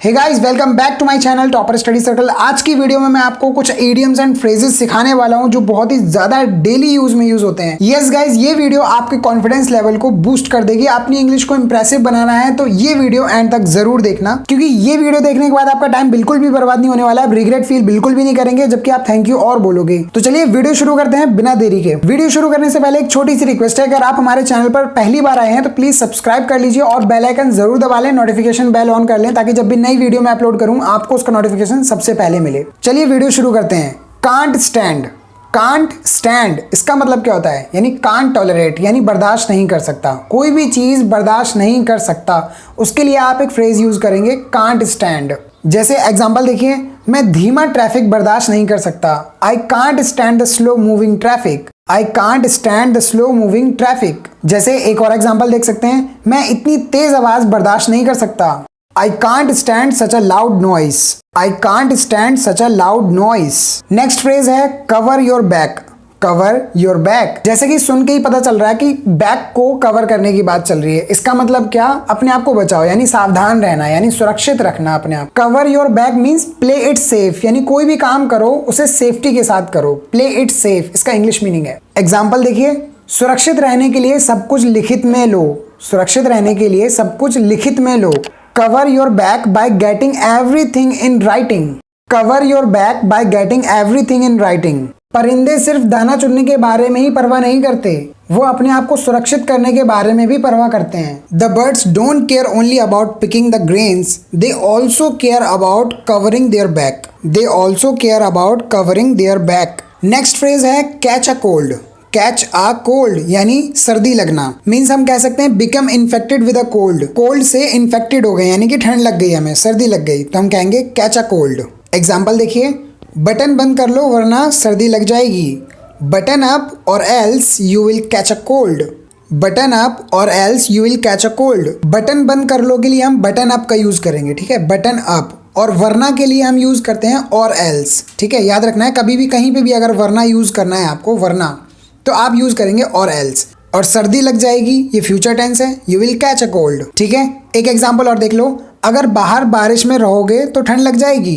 Hey guys, welcome back to my channel topper study circle. आज की video में मैं आपको कुछ इडियम्स एंड फ्रेजेस सिखाने वाला हूं जो बहुत ही ज्यादा डेली यूज में यूज होते हैं। यस गाइस, ये वीडियो आपके कॉन्फिडेंस लेवल को बूस्ट कर देगी। अपनी इंग्लिश को इंप्रेसिव बनाना है तो ये वीडियो एंड तक जरूर देखना, क्योंकि ये वीडियो देखने के बाद आपका टाइम बिल्कुल भी बर्बाद नहीं होने वाला है। रिग्रेट फील बिल्कुल भी नहीं करेंगे, जबकि आप थैंक यू और बोलोगे। तो चलिए वीडियो शुरू करते हैं बिना देरी के। वीडियो शुरू करने से पहले एक छोटी सी रिक्वेस्ट है, अगर आप हमारे चैनल पर पहली बार आए हैं तो प्लीज सब्सक्राइब कर लीजिए और बेल आइकन जरूर दबा लें, नोटिफिकेशन बेल ऑन कर लें, ताकि जब भी नई वीडियो मैं अपलोड आपको उसका नोटिफिकेशन सबसे पहले मिले। चलिए वीडियो शुरू करते हैं। Can't stand. कांट स्टैंड इसका मतलब क्या होता है? यानी कांट टॉलरेट, यानी बर्दाश्त नहीं कर सकता। कोई भी चीज बर्दाश्त नहीं कर सकता, उसके लिए आप एक फ्रेज यूज करेंगे कांट स्टैंड। जैसे एग्जांपल देखिए, मैं धीमा ट्रैफिक बर्दाश्त नहीं कर सकता। I can't stand the slow moving traffic. I can't stand the slow moving traffic. जैसे एक और एग्जांपल देख सकते हैं, मैं इतनी तेज आवाज बर्दाश्त नहीं कर सकता। I can't stand such a loud noise. I can't stand such a loud noise. Next phrase है cover your back. Cover your back. जैसे कि सुन के ही पता चल रहा है कि बैक को कवर करने की बात चल रही है। इसका मतलब क्या? अपने आप को बचाओ, यानी सावधान रहना, यानी सुरक्षित रखना अपने आप। Cover your back means play it safe, यानी कोई भी काम करो उसे सेफ्टी के साथ करो। Play it safe इसका इंग्लिश मीनिंग है। एग्जाम्पल देखिए, सुरक्षित रहने के लिए सब कुछ लिखित में लो। सुरक्षित रहने के लिए सब कुछ लिखित में लो। Cover your back by getting everything in writing. Cover your back by getting everything in writing. परिंदे सिर्फ दाना चुनने के बारे में ही परवाह नहीं करते, वो अपने आप को सुरक्षित करने के बारे में भी परवाह करते हैं। The birds don't care only about picking the grains. They also care about covering their back. They also care about covering their back. Next phrase है catch a cold. Catch a cold यानी सर्दी लगना। Means हम कह सकते हैं become infected with a cold. Cold से infected हो गए, यानी कि ठंड लग गई, हमें सर्दी लग गई, तो हम कहेंगे कैच अ कोल्ड। एग्जाम्पल देखिए, बटन बंद कर लो वरना सर्दी लग जाएगी। Button up or else you will catch a cold. Button up or else you will catch a cold. Button बंद कर लो के लिए हम बटन अप का यूज करेंगे, ठीक है, बटन अप। और वरना के लिए हम यूज करते हैं और एल्स, ठीक है। याद रखना है, कभी भी कहीं पे भी अगर वरना यूज करना है आपको, वरना, तो आप यूज करेंगे और एल्स। और सर्दी लग जाएगी, ये फ्यूचर टेंस है, you will catch a cold, ठीक है। एक एग्जांपल और देख लो, अगर बाहर बारिश में रहोगे तो ठंड लग जाएगी।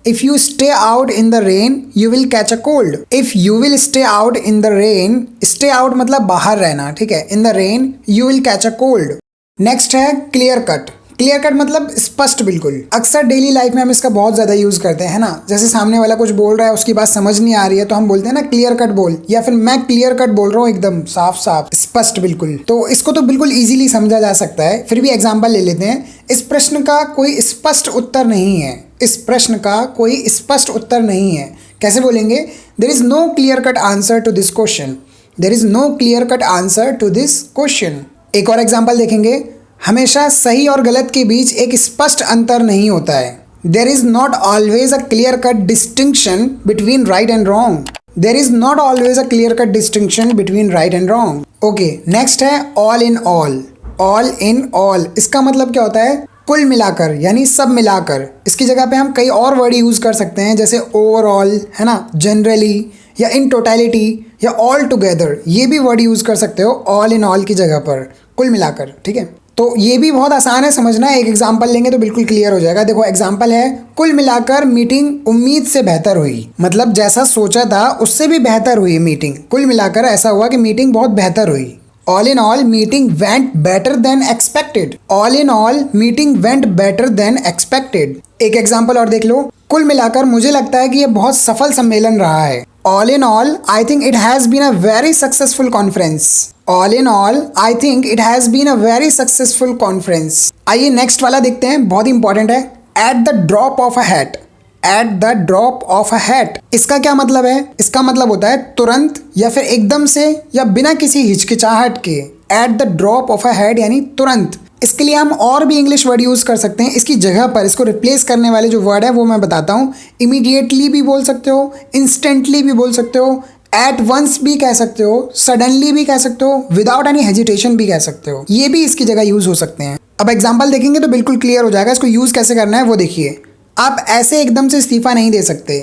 If you stay out in the rain you will catch a cold. If you will stay out in the rain, stay out मतलब बाहर रहना, ठीक है, in the rain you will catch a cold. Next है clear cut. Clear cut मतलब स्पष्ट बिल्कुल। अक्सर डेली लाइफ में हम इसका बहुत ज्यादा यूज करते हैं ना। जैसे सामने वाला कुछ बोल रहा है, उसकी बात समझ नहीं आ रही है, तो हम बोलते हैं ना क्लियर कट बोल, या फिर मैं क्लियर कट बोल रहा हूँ, एकदम साफ साफ स्पष्ट बिल्कुल। तो इसको तो बिल्कुल इजीली समझा जा सकता है। फिर भी एग्जाम्पल ले लेते हैं। इस प्रश्न का कोई स्पष्ट उत्तर नहीं है। इस प्रश्न का कोई स्पष्ट उत्तर नहीं है। कैसे बोलेंगे? There is no clear cut answer to this question. There is no clear cut answer to this question. एक और एग्जाम्पल देखेंगे, हमेशा सही और गलत के बीच एक स्पष्ट अंतर नहीं होता है। There is not always a clear cut distinction between right and wrong. There is not always a clear cut distinction between right and wrong. Okay, next है all in all. All in all इसका मतलब क्या होता है? कुल मिलाकर, यानी सब मिलाकर। इसकी जगह पे हम कई और वर्ड यूज कर सकते हैं, जैसे ओवरऑल, है ना, जनरली, या इन टोटलिटी, या ऑल टुगेदर। ये भी वर्ड यूज कर सकते हो ऑल इन ऑल की जगह पर, कुल मिलाकर, ठीक है। तो ये भी बहुत आसान है समझना। एक एग्जाम्पल लेंगे तो बिल्कुल क्लियर हो जाएगा। देखो एग्जाम्पल है, कुल मिलाकर मीटिंग उम्मीद से बेहतर हुई। मतलब जैसा सोचा था उससे भी बेहतर हुई मीटिंग। कुल मिलाकर ऐसा हुआ कि मीटिंग बहुत बेहतर हुई। All in all meeting went better than expected. All in all meeting went better than expected. एक एग्जाम्पल और देख लो, कुल मिलाकर मुझे लगता है कि यह बहुत सफल सम्मेलन रहा है। All in all, I think it has been a very successful conference. All in all, I think it has been a very successful conference. आइए नेक्स्ट वाला देखते हैं, बहुत इंपॉर्टेंट है। At the drop of a hat. At the drop of a hat. इसका क्या मतलब है? इसका मतलब होता है तुरंत, या फिर एकदम से, या बिना किसी हिचकिचाहट के। At the drop of a hat यानी तुरंत। इसके लिए हम और भी इंग्लिश वर्ड यूज कर सकते हैं। इसकी जगह पर इसको रिप्लेस करने वाले जो वर्ड है वो मैं बताता हूँ। इमीडिएटली भी बोल सकते हो, इंस्टेंटली भी बोल सकते हो, एट वंस भी कह सकते हो, सडनली भी कह सकते हो, विदाउट एनी हेजिटेशन भी कह सकते हो। ये भी इसकी जगह यूज हो सकते हैं। अब एग्जाम्पल देखेंगे तो बिल्कुल क्लियर हो जाएगा इसको यूज कैसे करना है। वो देखिए, आप ऐसे एकदम से इस्तीफा नहीं दे सकते।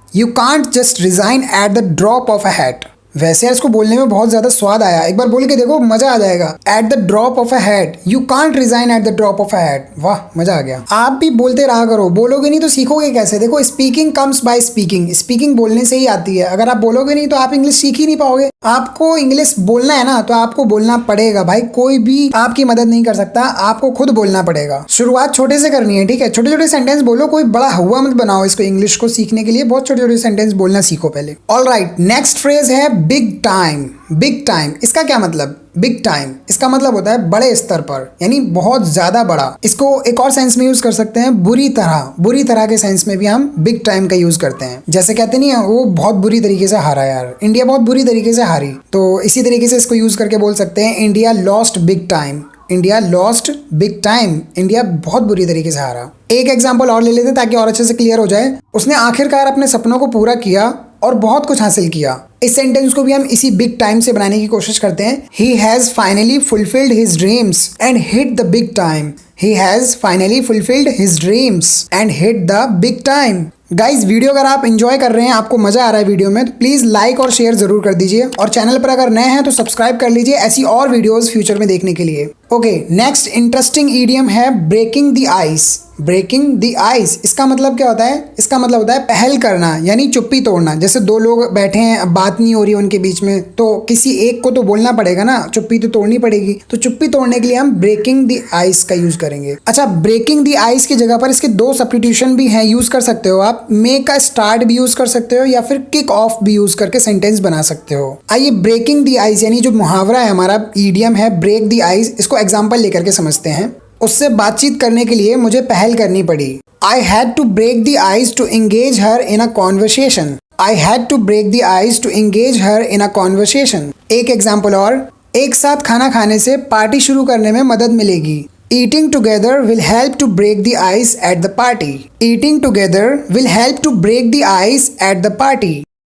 You can't just resign at the drop of a hat. वैसे यार इसको बोलने में बहुत ज्यादा स्वाद आया, एक बार बोल के देखो, मजा आ जाएगा। At the drop of a hat, you can't resign at the drop of a hat. वाह, मजा आ गया। आप भी बोलते रहा करो, बोलोगे नहीं तो सीखोगे कैसे? देखो, speaking comes by speaking, speaking बोलने से ही आती है। अगर आप बोलोगे नहीं तो आप इंग्लिश सीख ही नहीं पाओगे। आपको इंग्लिश बोलना है ना, तो आपको बोलना पड़ेगा भाई, कोई भी आपकी मदद नहीं कर सकता, आपको खुद बोलना पड़ेगा। शुरुआत छोटे से करनी है, ठीक है? छोटे छोटे सेंटेंस बोलो, कोई बड़ा हुआ मत बनाओ इसको। इंग्लिश को सीखने के लिए बहुत छोटे छोटे सेंटेंस बोलना सीखो पहले। ऑलराइट, नेक्स्ट फ्रेज है बिग टाइम। बिग टाइम, इसका क्या मतलब? बिग टाइम इसका मतलब होता है बड़े स्तर पर, यानी बहुत ज्यादा बड़ा। इसको एक और सेंस में यूज कर सकते हैं, बुरी तरह। बुरी तरह के सेंस में भी हम बिग टाइम का यूज करते हैं। जैसे कहते नहीं है, वो बहुत बुरी तरीके से हारा यार, इंडिया बहुत बुरी तरीके से हारी, तो इसी तरीके से इसको यूज करके बोल सकते हैं India lost big time. India lost big time, India बहुत बुरी तरीके से हारा। एक एग्जाम्पल और ले लेते ताकि और अच्छे से क्लियर हो जाए। उसने आखिरकार अपने सपनों को पूरा किया और बहुत कुछ हासिल किया। इस सेंटेंस को भी हम इसी बिग टाइम से बनाने की कोशिश करते हैं। He has finally fulfilled his dreams and hit the big time. He has finally fulfilled his dreams and hit the big time. Guys, video अगर आप एंजॉय कर रहे हैं, आपको मजा आ रहा है वीडियो में, तो प्लीज लाइक और शेयर जरूर कर दीजिए। और चैनल पर अगर नए हैं तो सब्सक्राइब कर लीजिए ऐसी और वीडियोस फ्यूचर में देखने के लिए। ओके, नेक्स्ट इंटरेस्टिंग ईडियम है breaking the ice. Breaking the ice, इसका मतलब क्या होता है? इसका मतलब होता है पहल करना, यानी चुप्पी तोड़ना। जैसे दो लोग बैठे हैं, बात नहीं हो रही उनके बीच में, तो किसी एक को तो बोलना पड़ेगा ना, चुप्पी तो तोड़नी पड़ेगी। तो चुप्पी तोड़ने के लिए हम ब्रेकिंग द आइस का यूज करेंगे। अच्छा, ब्रेकिंग द आइस की जगह पर इसके दो सब्स्टिट्यूशन भी हैं, यूज कर सकते हो आप। मेक का स्टार्ट भी यूज कर सकते हो या फिर किक ऑफ भी यूज करके सेंटेंस बना सकते हो। आइए, ब्रेकिंग द आइस यानी जो मुहावरा है हमारा, ईडियम है ब्रेक द आइस, इसको एग्जाम्पल लेकर के समझते हैं। उससे बातचीत करने के लिए मुझे पहल करनी पड़ी। I had to break the ice to engage her in a conversation. I had to break the ice to engage her in a conversation. एक एग्जाम्पल और, एक साथ खाना खाने से पार्टी शुरू करने में मदद मिलेगी। Eating together will help to break the ice at the party. Eating together will help to break the ice at the party.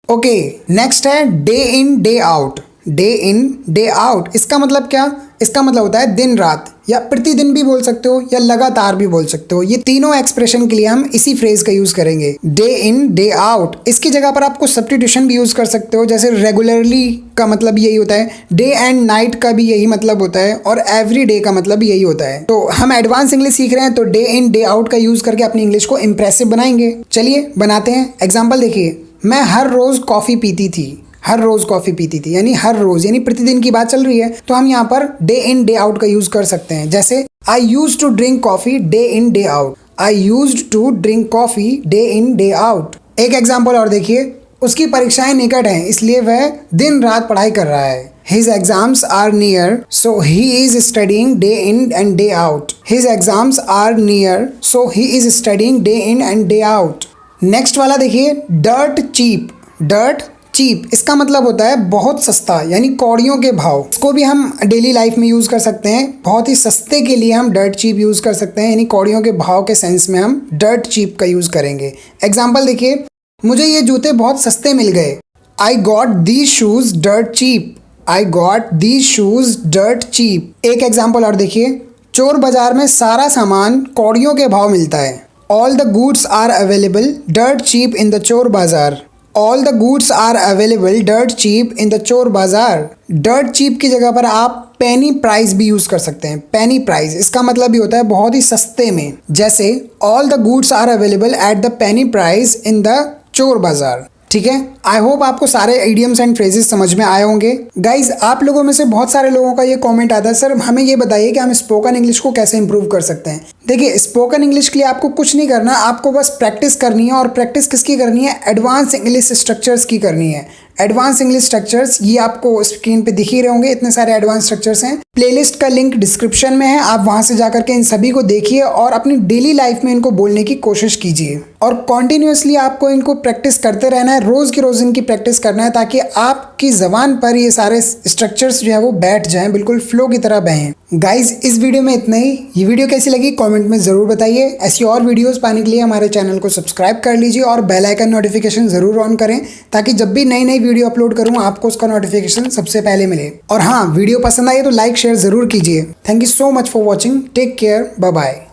Okay, next है day in day out. Day in day out, इसका मतलब क्या? इसका मतलब होता है दिन रात, या प्रतिदिन भी बोल सकते हो या लगातार भी बोल सकते हो। ये तीनों एक्सप्रेशन के लिए हम इसी फ्रेज का यूज करेंगे, डे इन डे आउट। इसकी जगह पर आप कुछ सब्स्टिट्यूशन भी यूज कर सकते हो, जैसे रेगुलरली का मतलब यही होता है, डे एंड नाइट का भी यही मतलब होता है, और एवरी डे का मतलब यही होता है। तो हम एडवांस इंग्लिश सीख रहे हैं, तो डे इन डे आउट का यूज करके अपनी इंग्लिश को इंप्रेसिव बनाएंगे। चलिए बनाते हैं। एग्जाम्पल देखिए, मैं हर रोज कॉफी पीती थी। हर रोज कॉफी पीती थी यानी हर रोज, यानी प्रतिदिन की बात चल रही है, तो हम यहाँ पर डे इन डे आउट का यूज कर सकते हैं। जैसे I use to drink coffee day in day out. I use to drink coffee day in day out. एक एग्जाम्पल और देखिए, उसकी परीक्षाएं निकट हैं इसलिए वह दिन रात पढ़ाई कर रहा है। His exams are near, so he is studying day in and day out. His exams are near, so he is studying day in and day out. Next वाला देखिए, डर्ट चीप। डर्ट चीप, इसका मतलब होता है बहुत सस्ता, यानी कौड़ियों के भाव। इसको भी हम डेली लाइफ में यूज कर सकते हैं। बहुत ही सस्ते के लिए हम डर्ट चीप यूज कर सकते हैं, यानी कौड़ियों के भाव के सेंस में हम डर्ट चीप का यूज करेंगे। एग्जाम्पल देखिए, मुझे ये जूते बहुत सस्ते मिल गए। I got these shoes dirt cheap. I got these shoes dirt cheap. एक एग्जाम्पल और देखिए, चोर बाजार में सारा सामान कौड़ियों के भाव मिलता है। All the goods are available dirt cheap in the chor bazaar. All the goods are available dirt cheap in the chor bazaar. Dirt cheap की जगह पर आप पेनी प्राइस भी यूज कर सकते हैं। पेनी प्राइस, इसका मतलब भी होता है बहुत ही सस्ते में। जैसे all the goods are available at the penny price in the chor bazaar. ठीक है, आई होप आपको सारे इडियम्स एंड फ्रेजेस समझ में आए होंगे। गाइज, आप लोगों में से बहुत सारे लोगों का ये कमेंट आता है, सर हमें ये बताइए कि हम स्पोकन इंग्लिश को कैसे इंप्रूव कर सकते हैं। देखिए, स्पोकन इंग्लिश के लिए आपको कुछ नहीं करना, आपको बस प्रैक्टिस करनी है। और प्रैक्टिस किसकी करनी है? एडवांस इंग्लिश स्ट्रक्चर्स की करनी है। एडवांस इंग्लिश स्ट्रक्चर्स, ये आपको स्क्रीन पे दिख ही रहे होंगे, इतने सारे एडवांस स्ट्रक्चर्स हैं। प्लेलिस्ट का लिंक डिस्क्रिप्शन में है, आप वहां से जाकर के इन सभी को देखिए और अपनी डेली लाइफ में इनको बोलने की कोशिश कीजिए। और कॉन्टिन्यूसली आपको इनको प्रैक्टिस करते रहना है, रोज की रोज इनकी प्रैक्टिस करना है, ताकि आपकी जबान पर ये सारे स्ट्रक्चर्स जो है वो बैठ जाएं, बिल्कुल फ्लो की तरह बहें। गाइज, इस वीडियो में इतना ही। ये वीडियो कैसी लगी कमेंट में जरूर बताइए। ऐसी और वीडियोस पाने के लिए हमारे चैनल को सब्सक्राइब कर लीजिए और बेल आइकन नोटिफिकेशन जरूर ऑन करें, ताकि जब भी नई नई वीडियो अपलोड करूं आपको उसका नोटिफिकेशन सबसे पहले मिले। और हाँ, वीडियो पसंद आई तो लाइक शेयर जरूर कीजिए। Thank you so much for watching. Take care, bye bye.